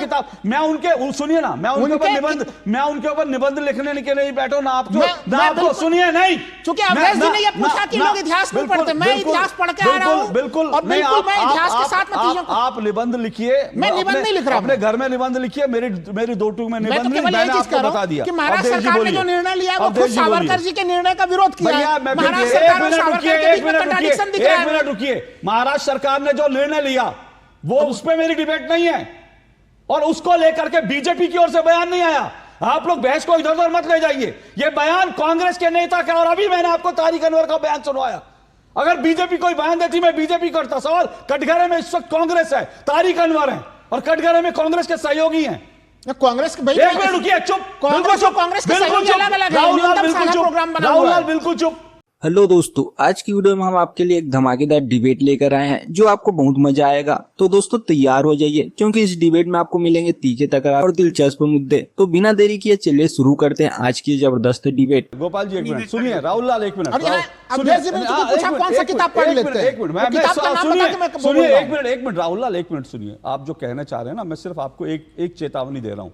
किताब, मैं उनके सुनिए ना, मैं उनके ऊपर निबंध लिखने के लिए बैठो ना आप, जो ना आपको सुनिए नहीं, क्योंकि अवधेश जी ने ये पूछा कि लोग इतिहास नहीं पढ़ते, मैं इतिहास पढ़ के आ रहा हूं, बिल्कुल मैं इतिहास के साथ में चीजों को, आप निबंध लिखिए, मैं निबंध नहीं लिख रहा, अपने घर में निबंध लिखिए, मेरी 2 टूक में निबंध नहीं, मैंने आपको बता दिया कि महाराष्ट्र सरकार ने जो निर्णय लिया वो खुद सावरकर जी के निर्णय का विरोध किया है। महाराष्ट्र सरकार और सावरकर के बीच में कंट्राडिक्शन दिख रहा है। एक मिनट रुकिए, महाराष्ट्र सरकार ने जो निर्णय लिया वो उस पर मेरी डिबेट नहीं है, और उसको लेकर के बीजेपी की ओर से बयान नहीं आया। आप लोग बहस को इधर उधर मत ले जाइए, ये बयान कांग्रेस के नेता का, और अभी मैंने आपको तारिक अनवर का बयान सुनवाया। अगर बीजेपी कोई बयान देती मैं बीजेपी करता। सवाल, कटघरे में इस वक्त कांग्रेस है, तारिक अनवर है, और कटघरे में कांग्रेस के सहयोगी हैं। कांग्रेस के एक मिनट रुकिए, चुप, बिल्कुल चुप, कांग्रेस के सहयोगी अलग-अलग है, राहुल लाल बिल्कुल चुप। हेलो दोस्तों, आज की वीडियो में हम आपके लिए एक धमाकेदार डिबेट लेकर आए हैं जो आपको बहुत मजा आएगा। तो दोस्तों तैयार हो जाइए, क्योंकि इस डिबेट में आपको मिलेंगे तीखे तकरार और दिलचस्प मुद्दे। तो बिना देरी किए चलिए शुरू करते हैं आज की जबरदस्त डिबेट। गोपाल जी एक मिनट सुनिए, राहुल लाल एक मिनट, राहुल लाल एक मिनट सुनिए। आप जो कहना चाह रहे हैं ना, मैं सिर्फ आपको एक चेतावनी दे रहा हूं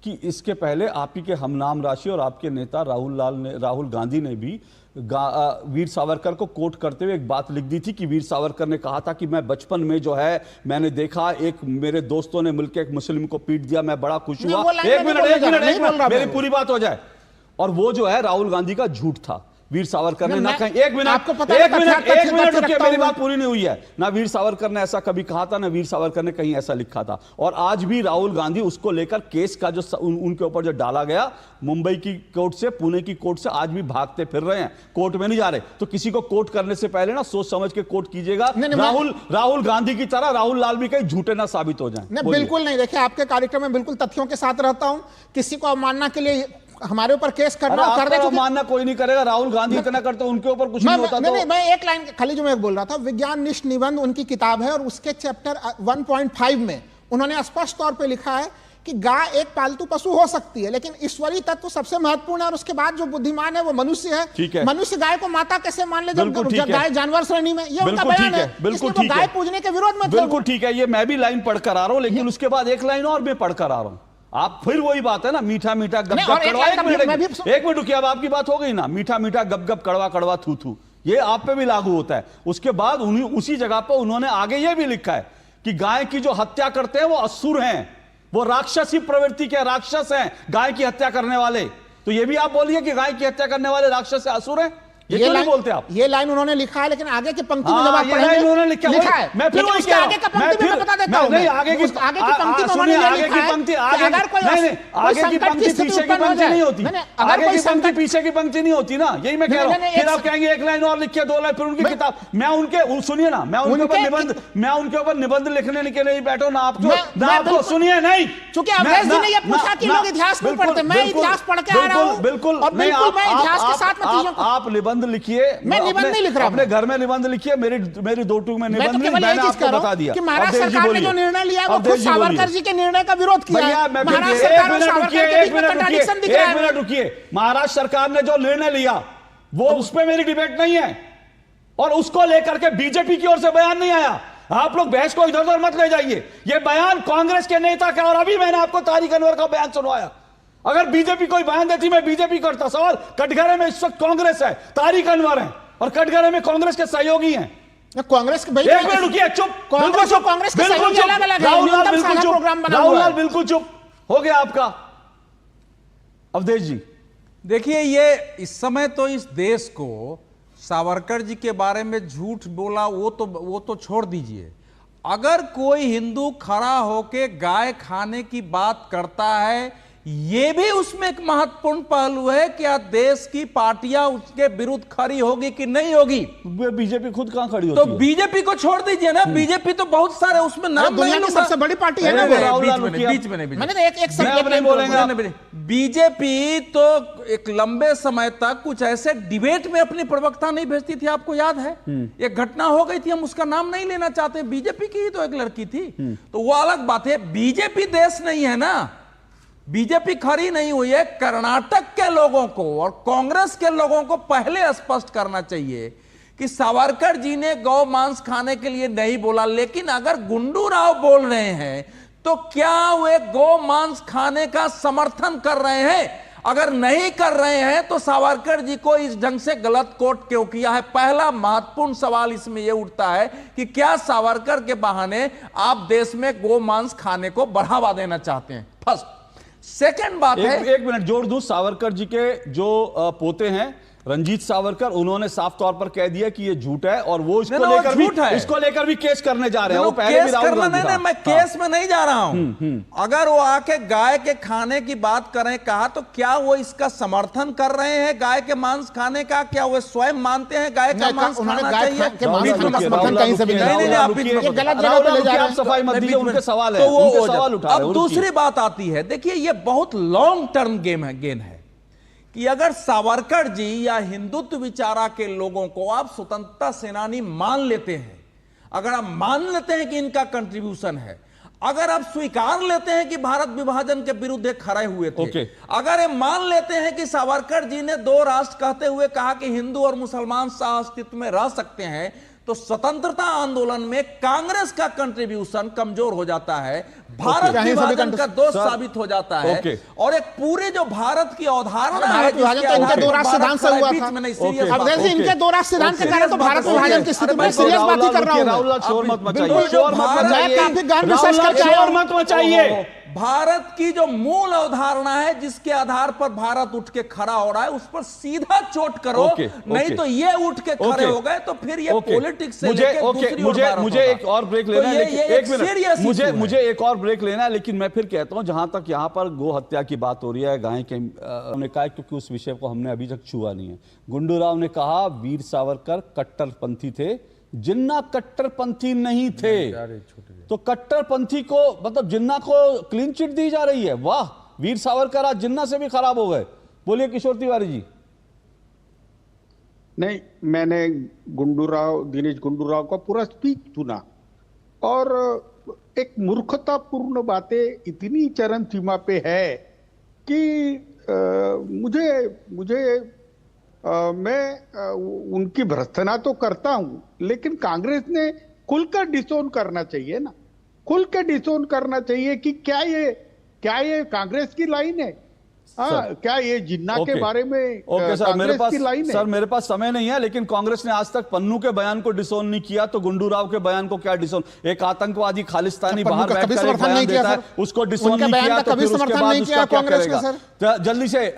कि इसके पहले आप ही के हमनाम राशि और आपके नेता राहुल गांधी ने भी वीर सावरकर को कोट करते हुए एक बात लिख दी थी कि वीर सावरकर ने कहा था कि मैं बचपन में जो है मैंने देखा एक मेरे दोस्तों ने मिलकर एक मुस्लिम को पीट दिया, मैं बड़ा खुश हुआ। एक मिनट मेरी पूरी बात हो जाए। और वो जो है राहुल गांधी का झूठ था। वीर सावरकर ने ना कहीं, एक मिनट रुकिए, मेरी बात पूरी नहीं हुई है। ना वीर सावरकर ने ऐसा कभी कहा था, ना वीर सावरकर ने कहीं ऐसा लिखा था। और आज भी राहुल गांधी उसको लेकर केस का जो उनके ऊपर जो डाला गया मुंबई की कोर्ट से, पुणे की कोर्ट से, आज भी भागते फिर रहे हैं, कोर्ट में नहीं जा रहे। तो किसी को कोर्ट करने से पहले ना सोच समझ के कोर्ट कीजिएगा। राहुल गांधी की तरह राहुल लाल भी कहीं झूठे ना साबित हो जाए। बिल्कुल नहीं, देखिए आपके कार्यक्रम में बिल्कुल तथ्यों के साथ रहता हूं। किसी को अवमानना के लिए हमारे ऊपर केस करना कर दे, मानना कोई नहीं करेगा। राहुल गांधी इतना करते, उनके ऊपर कुछ नहीं होता। मैं एक लाइन खाली जो मैं बोल रहा था, विज्ञान निष्ठ निबंध उनकी किताब है, और उसके चैप्टर 1.5 में उन्होंने स्पष्ट तौर पे लिखा है कि गाय एक पालतू पशु हो सकती है, लेकिन ईश्वरीय तत्व सबसे महत्वपूर्ण है, और उसके बाद जो बुद्धिमान है वो मनुष्य है। मनुष्य गाय को माता कैसे मान ले जब गाय जानवर श्रेणी में, ये उनका बयान है। बिल्कुल ठीक है, गाय पूजने के विरोध में, बिल्कुल ठीक है, ये मैं भी लाइन पढ़कर आ रहा हूं, लेकिन उसके बाद एक लाइन और मैं पढ़कर आ रहा हूं। आप फिर वही बात है ना, मीठा मीठा गप गप कड़वा। एक मिनट रुकिए, अब आपकी बात हो गई ना, मीठा मीठा गप गप कड़वा कड़वा थू थू, ये आप पे भी लागू होता है। उसके बाद उसी जगह पर उन्होंने आगे ये भी लिखा है कि गाय की जो हत्या करते हैं वो असुर हैं, वो राक्षसी प्रवृत्ति के राक्षस हैं, गाय की हत्या करने वाले। तो ये भी आप बोलिए कि गाय की हत्या करने वाले राक्षस असुर हैं, ये क्यों नहीं बोलते आप? ये लाइन उन्होंने लिखा है, लेकिन आगे की पंक्ति में जब आप पढ़ेंगे उन्होंने लिखा है, मैं फिर उसके आगे का पंक्ति में बता देता हूं। नहीं, आगे की पंक्ति में उन्होंने लिखा है कि अगर कोई आगे की पंक्ति पीछे की पंक्ति नहीं होती, आगे की पंक्ति पीछे की पंक्ति नहीं होती ना, यही मैं कह रहा हूं। फिर आप कहेंगे एक लाइन और लिखिए, 2 लाइन, फिर उनकी किताब। मैं उनके सुनिए ना, मैं उनके ऊपर निबंध लिखने के लिए बैठो ना आप, जो ना आपको सुनिए नहीं, क्योंकि अवधेश जी ने ये पूछा कि लोग इतिहास नहीं पढ़ते, मैं इतिहास पढ़ के आ रहा हूं। बिल्कुल, मैं इतिहास के साथ में चीजों को, आप निबंध लिखिए, निबंध नहीं लिख रहा, अपने घर में निबंध लिखिए, मेरी 2 टूक में निबंध नहीं, मैंने आपको बता दिया कि महाराष्ट्र सरकार ने जो निर्णय लिया वो खुद सावरकर जी के निर्णय का विरोध किया है। महाराष्ट्र सरकार और सावरकर के बीच में कंट्राडिक्शन दिख रहा है। एक मिनट रुकिए, महाराष्ट्र सरकार ने जो निर्णय लिया वो उस पर मेरी डिबेट नहीं है, और उसको लेकर के बीजेपी की ओर से बयान नहीं आया। आप लोग बहस को इधर उधर मत ले जाइए, ये बयान कांग्रेस के नेता का, और अभी मैंने आपको तारिक अनवर का बयान सुनवाया। अगर बीजेपी कोई बयान देती मैं बीजेपी करता। सवाल, कटघरे में इस वक्त कांग्रेस है, तारिक अनवर है, और कटघरे में कांग्रेस के सहयोगी हैं। कांग्रेस के एक मिनट रुकिए, चुप, कांग्रेस और कांग्रेस के सहयोगी अलग-अलग है, राहुल लाल बिल्कुल चुप, राहुल लाल है। बिल्कुल चुप हो गया आपका। अवधेश जी देखिए, ये इस समय तो इस देश को सावरकर जी के बारे में झूठ बोला वो तो छोड़ दीजिए। अगर कोई हिंदू खड़ा होके गाय खाने की बात करता है, ये भी उसमें एक महत्वपूर्ण पहलू है, क्या देश की पार्टियां उसके विरुद्ध खड़ी होगी कि नहीं होगी? बीजेपी खुद कहां खड़ी होती है? तो बीजेपी को छोड़ दीजिए ना, बीजेपी तो बहुत सारे उसमें नाम, दुनिया की सबसे बड़ी पार्टी है ना, बीच में नहीं बोलेंगे। बीजेपी तो एक लंबे समय तक कुछ ऐसे डिबेट में अपनी प्रवक्ता नहीं भेजती थी, आपको याद है? एक घटना हो गई थी, हम उसका नाम नहीं लेना चाहते, बीजेपी की ही तो एक लड़की थी, तो वो अलग बात है। बीजेपी देश नहीं है ना, बीजेपी खड़ी नहीं हुई है। कर्नाटक के लोगों को और कांग्रेस के लोगों को पहले स्पष्ट करना चाहिए कि सावरकर जी ने गौ मांस खाने के लिए नहीं बोला, लेकिन अगर गुंडू राव बोल रहे हैं तो क्या वे गो मांस खाने का समर्थन कर रहे हैं? अगर नहीं कर रहे हैं तो सावरकर जी को इस ढंग से गलत कोट क्यों किया है? पहला महत्वपूर्ण सवाल इसमें यह उठता है कि क्या सावरकर के बहाने आप देश में गो मांस खाने को बढ़ावा देना चाहते हैं? फर्स्ट। सेकंड बात है, एक मिनट जोड़ दूं, सावरकर जी के जो पोते हैं रंजीत सावरकर, उन्होंने साफ तौर पर कह दिया कि ये झूठ है और वो इसको लेकर भी केस करने जा रहे हैं। वो पहले भी राहुल गांधी था। मैं केस में नहीं जा रहा हूं। अगर वो आके गाय के खाने की बात करें कहा, तो क्या वो इसका समर्थन कर रहे हैं गाय के मांस खाने का? क्या वो स्वयं मानते हैं गाय का मांस खाना चाहिए? सफाई मत दीजिए, उनके सवाल है, अब दूसरी बात आती है, देखिए ये बहुत लॉन्ग टर्म गेम है कि अगर सावरकर जी या हिंदुत्व विचारा के लोगों को आप स्वतंत्रता सेनानी मान लेते हैं, अगर आप मान लेते हैं कि इनका कंट्रीब्यूशन है, अगर आप स्वीकार लेते हैं कि भारत विभाजन के विरुद्ध खड़े हुए थे, अगर ये मान लेते हैं कि सावरकर जी ने दो राष्ट्र कहते हुए कहा कि हिंदू और मुसलमान सह अस्तित्व में रह सकते हैं, तो स्वतंत्रता आंदोलन में कांग्रेस का कंट्रीब्यूशन कमजोर हो जाता है, भारत विभाजन का दोष साबित हो जाता है, और एक पूरे जो भारत की अवधारणा है, इनके दो राष्ट्र सिद्धांत से हुआ था। अब जैसे इनके दो राष्ट्र सिद्धांत के कारण तो भारत विभाजन की स्थिति में सीरियस बात ही कर रहा हूं। राहुल शोर मत मचाइए। भारत की जो मूल अवधारणा है, जिसके आधार पर भारत उठ के खड़ा हो रहा है, उस पर सीधा चोट करो, नहीं तो ये उठ के खड़े हो गए तो फिर ये पॉलिटिक्स से मुझे एक और ब्रेक लेना है, एक मिनट, मुझे एक और ब्रेक लेना है, लेकिन मैं फिर कहता हूं, जहां तक यहां पर गो हत्या की बात हो रही है, गाय के उन्होंने कहा, क्योंकि उस विषय को हमने अभी तक छुआ नहीं है। गुंडू राव ने कहा वीर सावरकर कट्टरपंथी थे, जिन्ना कट्टरपंथी नहीं थे। तो कट्टरपंथी को, मतलब जिन्ना को क्लीन चिट दी जा रही है। वाह, वीर सावरकर आज जिन्ना से भी खराब हो गए। बोलिए किशोर तिवारी जी। नहीं, मैंने दिनेश गुंडू राव का पूरा स्पीच सुना और एक मूर्खतापूर्ण बातें इतनी चरम सीमा पे है कि मैं उनकी भर्त्सना तो करता हूं, लेकिन कांग्रेस ने खुलकर डिसोन करना चाहिए ना, खुल के डिसोन करना चाहिए कि क्या ये कांग्रेस की लाइन है? क्या ये जिन्ना के बारे में कांग्रेस की लाइन है? सर मेरे पास समय नहीं है, लेकिन कांग्रेस ने आज तक पन्नू के बयान को डिसोन नहीं किया, तो गुंडू राव के बयान को क्या डिसोन? एक आतंकवादी खालिस्तानी बाहर बैठकर एक बयान देता है, उसको डिसोन नहीं किया, तो फिर उसके बाद उसका क्या करेगा? जल्दी से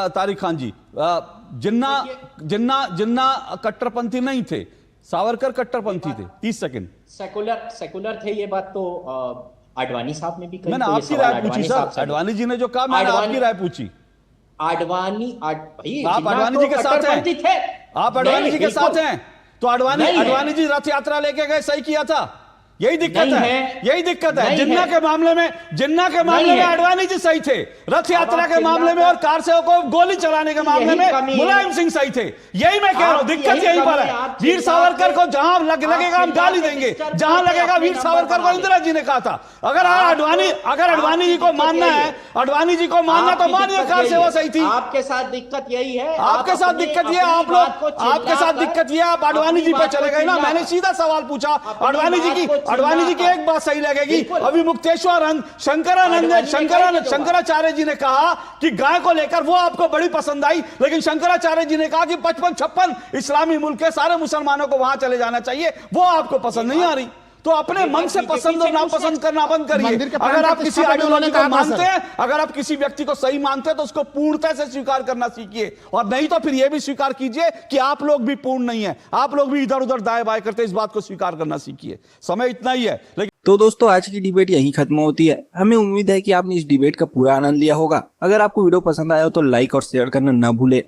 तारिक खान जी, जिन्ना कट्टरपंथी नहीं थे, सावरकर कट्टरपंथी थे। 30 सेकंड। सेकुलर थे, ये बात तो आडवाणी साहब ने भी कही। मैंने आपकी राय पूछी सर, आडवाणी जी ने जो कहा मैंने आपकी राय पूछी। आप आडवाणी जी के साथ हैं, आप आडवाणी जी के साथ हैं, तो आडवाणी जी रथ यात्रा लेके गए, सही किया था। यही दिक्कत है, यही दिक्कत है। जिन्ना के मामले में आडवाणी जी सही थे, रथ यात्रा के मामले में और कार से को गोली चलाने के मामले में मुलायम सिंह सही थे। यही मैं कह रहा हूं, दिक्कत यहीं पर है। वीर सावरकर को जहां लगेगा हम गाली देंगे, जहां लगेगा वीर सावरकर को इंदिरा जी ने कहा था। अगर आडवाणी जी को मानना है, आडवाणी जी को मानना तो मानिए, कार सेवा सही थी। आपके साथ दिक्कत यही है, आपके साथ दिक्कत ये, आप लोग आपके साथ दिक्कत ये, आप आडवाणी जी पे चले गए ना। मैंने सीधा सवाल पूछा, आडवाणी जी की एक बात सही लगेगी, अभी मुक्तेश्वर शंकराचार्य जी ने कहा कि गाय को लेकर वो आपको बड़ी पसंद आई, लेकिन शंकराचार्य जी ने कहा कि 55-56 इस्लामी मुल्क के सारे मुसलमानों को वहां चले जाना चाहिए, वो आपको पसंद नहीं आ रही। तो अपने मन से पसंद और नापसंद करना बंद करिए। अगर आप किसी आइडियोलॉजी को मानते हैं, अगर आप किसी व्यक्ति को सही मानते हैं, तो उसको पूर्णता से स्वीकार करना सीखिए, और नहीं तो फिर यह भी स्वीकार कीजिए कि आप लोग भी पूर्ण नहीं है, आप लोग भी इधर उधर दाएं बाएं करते हैं। इस बात को स्वीकार करना सीखिए। समय इतना ही है। लेकिन तो दोस्तों, आज की डिबेट यहीं खत्म होती है। हमें उम्मीद है कि आपने इस डिबेट का पूरा आनंद लिया होगा। अगर आपको वीडियो पसंद आया हो तो लाइक और शेयर करना ना भूले।